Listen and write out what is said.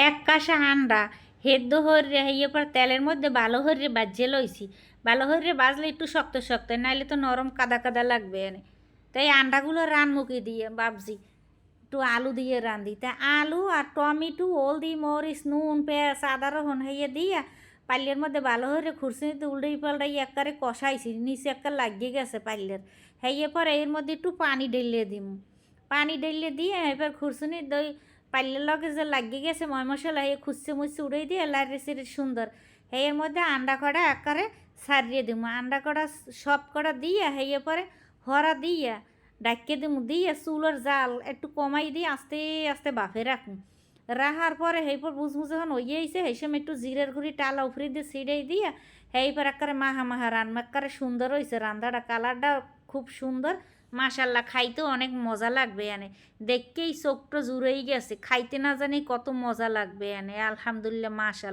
এক কাঁসা আন্ডা হেদ্দ হরে হইয়ে পর তেলের মধ্যে ভালো হরে বাজিয়ে লইছি। ভালো হরে বাজলে একটু শক্ত শক্ত, নাইলে তো নরম কাদা কাদা লাগবে এনে। তাই আন্ডাগুলো রানমুখী দিয়ে ভাবছি একটু আলু দিয়ে রান্ধি। তা আলু আর টমেটো, হলদি, মরিচ, নুন, পেঁয়াজ, আদা রসুন হইয়ে দিয়া পাল্লের মধ্যে ভালো হরে খুরসিনিতে উল্টাই পাল্টাই একবারে কষাইছি, নিচে একবার লাগিয়ে গেছে পাল্লের। হইয়ে পরে এর মধ্যে একটু পানি ঢেলিয়ে দিম। পানি ঢেলিয়ে দিয়ে এবার খুরসুনি দই পাল্লের লগে যে লাগিয়ে গেছে ময় মশলা এই খুঁজছে মুচ্ছে উড়াই দিয়ে লাইরে সিরে সুন্দর। এর মধ্যে আন্ডা কড়া আকারে সারিয়ে দিব। আন্ডা কড়া সব কড়া দিয়ে হইয়ে পরে হরা দিয়ে ডাকিয়ে দিব, দিয়ে চুলোর জাল একটু কমাই দিয়ে আস্তে আস্তে বাফে রাখুন। রাখার পরে সেইপর বুঝবুঝ যখন হইয়েছে সেই সময় একটু জিরের গুঁড়ি টালা উফরি দিয়ে ছিঁড়াই দিয়ে সেইপর একেবারে মাহা মাহা রান্না একেবারে সুন্দর হয়েছে। রান্নাটা কালারটা খুব সুন্দর, মাশাল্লাহ। খাইতেও অনেক মজা লাগবে এনে, দেখকেই চোখটা জুড়েই গেছে। খাইতে না জানি কত মজা লাগবে এনে। আলহামদুলিল্লাহ, মাশাল্লাহ।